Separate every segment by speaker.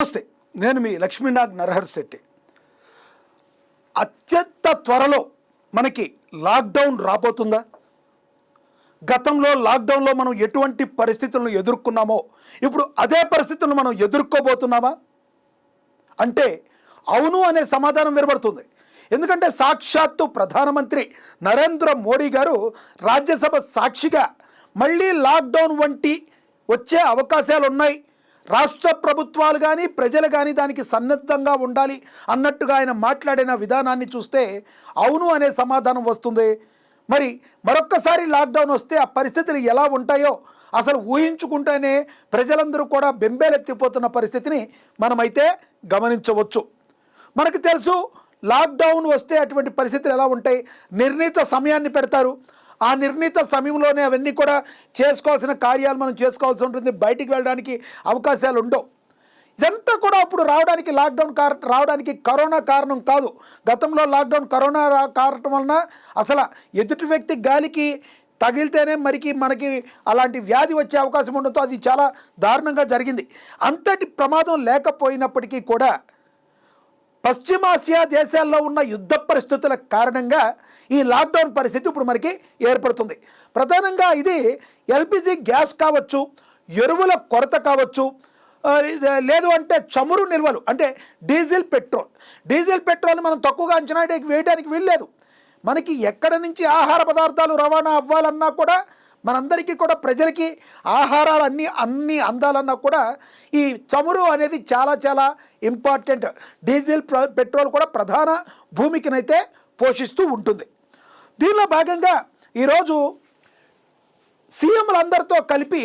Speaker 1: నమస్తే, నేను మీ లక్ష్మీనాగ్ నరహర్ శెట్టి. అత్యంత త్వరలో మనకి లాక్డౌన్ రాబోతుందా? గతంలో లాక్డౌన్లో మనం ఎటువంటి పరిస్థితులను ఎదుర్కొన్నామో ఇప్పుడు అదే పరిస్థితులను మనం ఎదుర్కోబోతున్నామా అంటే అవును అనే సమాధానం వినబడుతుంది. ఎందుకంటే సాక్షాత్తు ప్రధానమంత్రి నరేంద్ర మోడీ గారు రాజ్యసభ సాక్షిగా మళ్ళీ లాక్డౌన్ వంటి వచ్చే అవకాశాలు ఉన్నాయి, రాష్ట్ర ప్రభుత్వాలు కానీ ప్రజలు కానీ దానికి సన్నద్ధంగా ఉండాలి అన్నట్టుగా ఆయన మాట్లాడిన విధానాన్ని చూస్తే అవును అనే సమాధానం వస్తుంది. మరి మరొక్కసారి లాక్డౌన్ వస్తే ఆ పరిస్థితులు ఎలా ఉంటాయో అసలు ఊహించుకుంటేనే ప్రజలందరూ కూడా బెంబేలెత్తిపోతున్న పరిస్థితిని మనమైతే గమనించవచ్చు. మనకు తెలుసు లాక్డౌన్ వస్తే అటువంటి పరిస్థితులు ఎలా ఉంటాయి. నిర్ణీత సమయాన్ని పెడతారు, ఆ నిర్ణీత సమయంలోనే అవన్నీ కూడా చేసుకోవాల్సిన కార్యాలు మనం చేసుకోవాల్సి ఉంటుంది, బయటికి వెళ్ళడానికి అవకాశాలు ఉండవు. ఇదంతా కూడా అప్పుడు రావడానికి లాక్డౌన్ రావడానికి కరోనా కారణం కాదు. గతంలో లాక్డౌన్ కరోనా కారణం వలన అసలు ఎదుటి వ్యక్తి గాలికి తగిలితేనే మనకి అలాంటి వ్యాధి వచ్చే అవకాశం ఉండదు. అది చాలా దారుణంగా జరిగింది. అంతటి ప్రమాదం లేకపోయినప్పటికీ కూడా పశ్చిమాసియా దేశాల్లో ఉన్న యుద్ధ పరిస్థితుల కారణంగా ఈ లాక్డౌన్ పరిస్థితి ఇప్పుడు మనకి ఏర్పడుతుంది. ప్రధానంగా ఇది ఎల్పిజి గ్యాస్ కావచ్చు, ఎరువుల కొరత కావచ్చు, లేదు అంటే చమురు నిల్వలు అంటే డీజిల్ పెట్రోల్ మనం తక్కువగా అంచనా వేయడానికి వీల్లేదు. మనకి ఎక్కడ నుంచి ఆహార పదార్థాలు రవాణా అవ్వాలన్నా కూడా మనందరికీ కూడా ప్రజలకి ఆహారాలు అన్నీ అందాలన్నా కూడా ఈ చమురు అనేది చాలా చాలా ఇంపార్టెంట్. డీజిల్ పెట్రోల్ కూడా ప్రధాన భూమికనైతే పోషిస్తూ ఉంటుంది. దీనిలో భాగంగా ఈరోజు సీఎంలందరితో కలిపి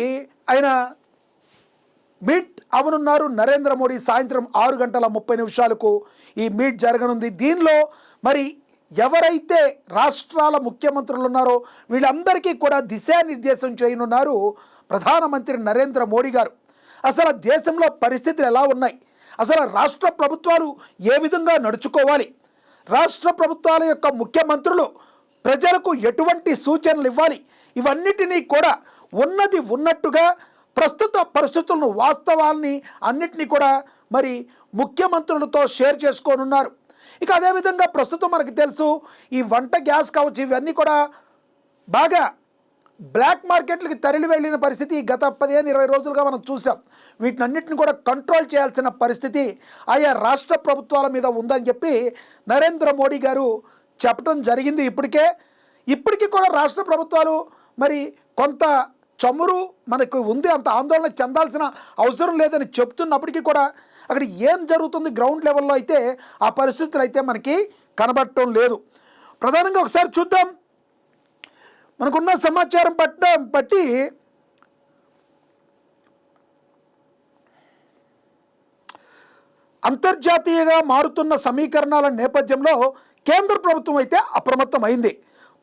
Speaker 1: ఆయన మీట్ అవనున్నారు నరేంద్ర మోడీ. సాయంత్రం 6:30 ఈ మీట్ జరగనుంది. దీనిలో మరి ఎవరైతే రాష్ట్రాల ముఖ్యమంత్రులు ఉన్నారో వీళ్ళందరికీ కూడా దిశానిర్దేశం చేయనున్నారు ప్రధానమంత్రి నరేంద్ర మోడీ గారు. అసలు దేశంలో పరిస్థితులు ఎలా ఉన్నాయి, అసలు రాష్ట్ర ప్రభుత్వాలు ఏ విధంగా నడుచుకోవాలి, రాష్ట్ర ప్రభుత్వాల యొక్క ముఖ్యమంత్రులు ప్రజలకు ఎటువంటి సూచనలు ఇవ్వాలి, ఇవన్నిటినీ కూడా ఉన్నది ఉన్నట్టుగా ప్రస్తుత పరిస్థితులను వాస్తవాల్ని అన్నిటినీ కూడా మరి ముఖ్యమంత్రులతో షేర్ చేసుకోనున్నారు. ఇక అదేవిధంగా ప్రస్తుతం మనకు తెలుసు ఈ వంట గ్యాస్ కావచ్చు, ఇవన్నీ కూడా బాగా బ్లాక్ మార్కెట్లకి తరలి వెళ్ళిన పరిస్థితి గత 15-20 రోజులుగా మనం చూసాం. వీటినన్నిటిని కూడా కంట్రోల్ చేయాల్సిన పరిస్థితి ఆయా రాష్ట్ర ప్రభుత్వాల మీద ఉందని చెప్పి నరేంద్ర మోడీ గారు చెప్పడం జరిగింది. ఇప్పటికీ కూడా రాష్ట్ర ప్రభుత్వాలు మరి కొంత చమురు మనకు ఉంది, అంత ఆందోళన చెందాల్సిన అవసరం లేదని చెప్తున్నప్పటికీ కూడా అక్కడ ఏం జరుగుతుంది గ్రౌండ్ లెవెల్లో అయితే ఆ పరిస్థితులు అయితే మనకి కనబడటం లేదు. ప్రధానంగా ఒకసారి చూద్దాం. మనకున్న సమాచారం బట్టి అంతర్జాతీయంగా మారుతున్న సమీకరణాల నేపథ్యంలో కేంద్ర ప్రభుత్వం అయితే అప్రమత్తమైంది.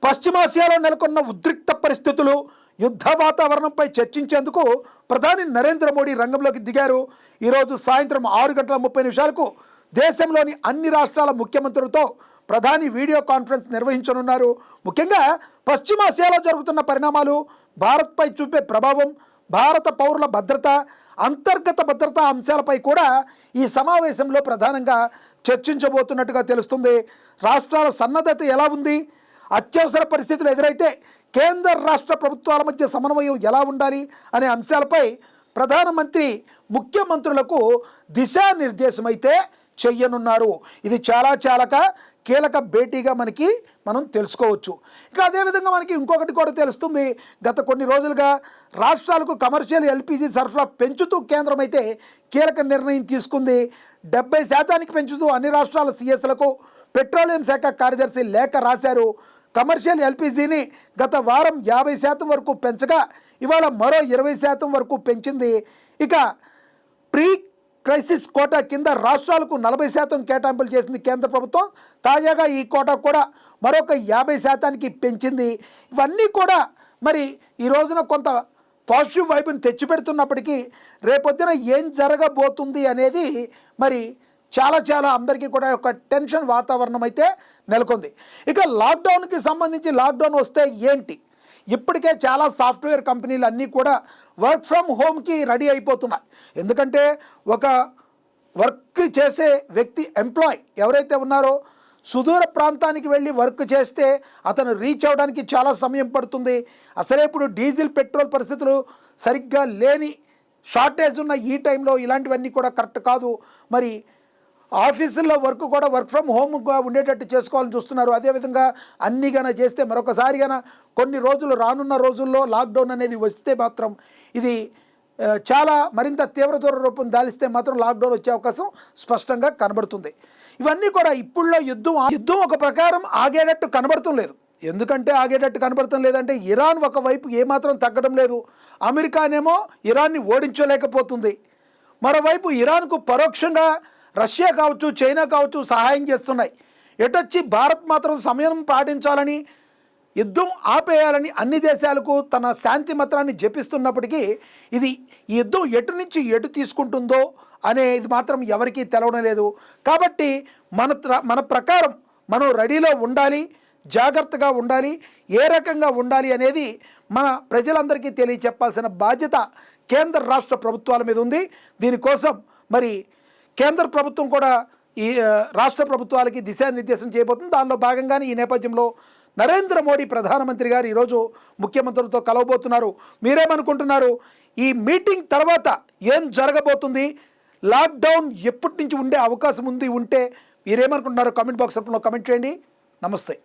Speaker 1: పశ్చిమాసియాలో నెలకొన్న ఉద్రిక్త పరిస్థితులు, యుద్ధ వాతావరణంపై చర్చించేందుకు ప్రధాని నరేంద్ర మోడీ రంగంలోకి దిగారు. ఈరోజు సాయంత్రం 6:30 దేశంలోని అన్ని రాష్ట్రాల ముఖ్యమంత్రులతో ప్రధాని వీడియో కాన్ఫరెన్స్ నిర్వహించనున్నారు. ముఖ్యంగా పశ్చిమాసియాలో జరుగుతున్న పరిణామాలు, భారత్పై చూపే ప్రభావం, భారత పౌరుల భద్రత, అంతర్గత భద్రతా అంశాలపై కూడా ఈ సమావేశంలో ప్రధానంగా చర్చించబోతున్నట్టుగా తెలుస్తుంది. రాష్ట్రాల సన్నద్ధత ఎలా ఉంది, అత్యవసర పరిస్థితులు ఎదురైతే కేంద్ర రాష్ట్ర ప్రభుత్వాల మధ్య సమన్వయం ఎలా ఉండాలి అనే అంశాలపై ప్రధానమంత్రి ముఖ్యమంత్రులకు దిశానిర్దేశం అయితే చెయ్యనున్నారు. ఇది చాలా కీలక భేటీగా మనం తెలుసుకోవచ్చు. ఇక అదేవిధంగా మనకి ఇంకొకటి కూడా తెలుస్తుంది. గత కొన్ని రోజులుగా రాష్ట్రాలకు కమర్షియల్ ఎల్పిజి సరఫరా పెంచుతూ కేంద్రం అయితే కీలక నిర్ణయం తీసుకుంది. 70% పెంచుతూ అన్ని రాష్ట్రాల సిఎస్లకు పెట్రోలియం శాఖ కార్యదర్శి లేఖ రాశారు. కమర్షియల్ ఎల్పిజిని గత వారం 50% వరకు పెంచగా ఇవాళ మరో 20% వరకు పెంచింది. ఇక ప్రీ క్రైసిస్ కోటా కింద రాష్ట్రాలకు 40% కేటాయింపులు చేసింది కేంద్ర ప్రభుత్వం. తాజాగా ఈ కోటా కూడా మరొక 50%కి పెంచింది. ఇవన్నీ కూడా మరి ఈ రోజున కొంత పాజిటివ్ వైపుని తెచ్చిపెడుతున్నప్పటికీ రేపొద్దున ఏం జరగబోతుంది అనేది మరి చాలా అందరికీ కూడా ఒక టెన్షన్ వాతావరణం అయితే నెలకొంది. ఇక లాక్డౌన్కి సంబంధించి లాక్డౌన్ వస్తే ఏంటి, ఇప్పటికే చాలా సాఫ్ట్వేర్ కంపెనీలు అన్నీ కూడా వర్క్ ఫ్రమ్ హోమ్కి రెడీ అయిపోతున్నాయి. ఎందుకంటే ఒక వర్క్ చేసే వ్యక్తి ఎంప్లాయ్ ఎవరైతే ఉన్నారో సుదూర ప్రాంతానికి వెళ్ళి వర్క్ చేస్తే అతను రీచ్ అవ్వడానికి చాలా సమయం పడుతుంది. అసలే ఇప్పుడు డీజిల్ పెట్రోల్ పరిస్థితులు సరిగ్గా లేని షార్టేజ్ ఉన్న ఈ టైంలో ఇలాంటివన్నీ కూడా కరెక్ట్ కాదు. మరి ఆఫీసుల్లో వర్క్ కూడా వర్క్ ఫ్రమ్ హోమ్గా ఉండేటట్టు చేసుకోవాలని చూస్తున్నారు. అదేవిధంగా అన్నీ గన చేస్తే మరొకసారి గన కొన్ని రోజులు రానున్న రోజుల్లో లాక్డౌన్ అనేది వస్తే మాత్రం ఇది చాలా మరింత తీవ్రతర రూపం దాలిస్తే మాత్రం లాక్డౌన్ వచ్చే అవకాశం స్పష్టంగా కనబడుతుంది. ఇవన్నీ కూడా ఇప్పుడులో యుద్ధం ఒక ప్రకారం ఆగేటట్టు కనబడటం లేదు. ఎందుకంటే ఆగేటట్టు కనబడటం లేదంటే ఇరాన్ ఒకవైపు ఏమాత్రం తగ్గడం లేదు. అమెరికానేమో ఇరాన్ని ఓడించలేకపోతుంది. మరోవైపు ఇరాన్కు పరోక్షంగా రష్యా కావచ్చు, చైనా కావచ్చు సహాయం చేస్తున్నాయి. ఎటొచ్చి భారత్ మాత్రం సమయం పాటించాలని, యుద్ధం ఆపేయాలని అన్ని దేశాలకు తన శాంతి మంత్రాన్ని జపిస్తున్నప్పటికీ ఈ యుద్ధం ఎటు నుంచి ఎటు తీసుకుంటుందో అనేది మాత్రం ఎవరికీ తెలవడం లేదు. కాబట్టి మన ప్రకారం మనం రెడీలో ఉండాలి, జాగ్రత్తగా ఉండాలి, ఏ రకంగా ఉండాలి అనేది మన ప్రజలందరికీ తెలియచెప్పాల్సిన బాధ్యత కేంద్ర రాష్ట్ర ప్రభుత్వాల మీద ఉంది. దీనికోసం మరి కేంద్ర ప్రభుత్వం కూడా ఈ రాష్ట్ర ప్రభుత్వాలకి దిశానిర్దేశం చేయబోతుంది. దానిలో భాగంగానే ఈ నేపథ్యంలో నరేంద్ర మోడీ ప్రధానమంత్రి గారు ఈరోజు ముఖ్యమంత్రులతో కలవబోతున్నారు. మీరేమనుకుంటున్నారు? ఈ మీటింగ్ తర్వాత ఏం జరగబోతుంది? లాక్డౌన్ ఎప్పటి నుంచి ఉండే అవకాశం ఉంటే మీరేమనుకుంటున్నారో కామెంట్ బాక్స్ రూపంలో కామెంట్ చేయండి. నమస్తే.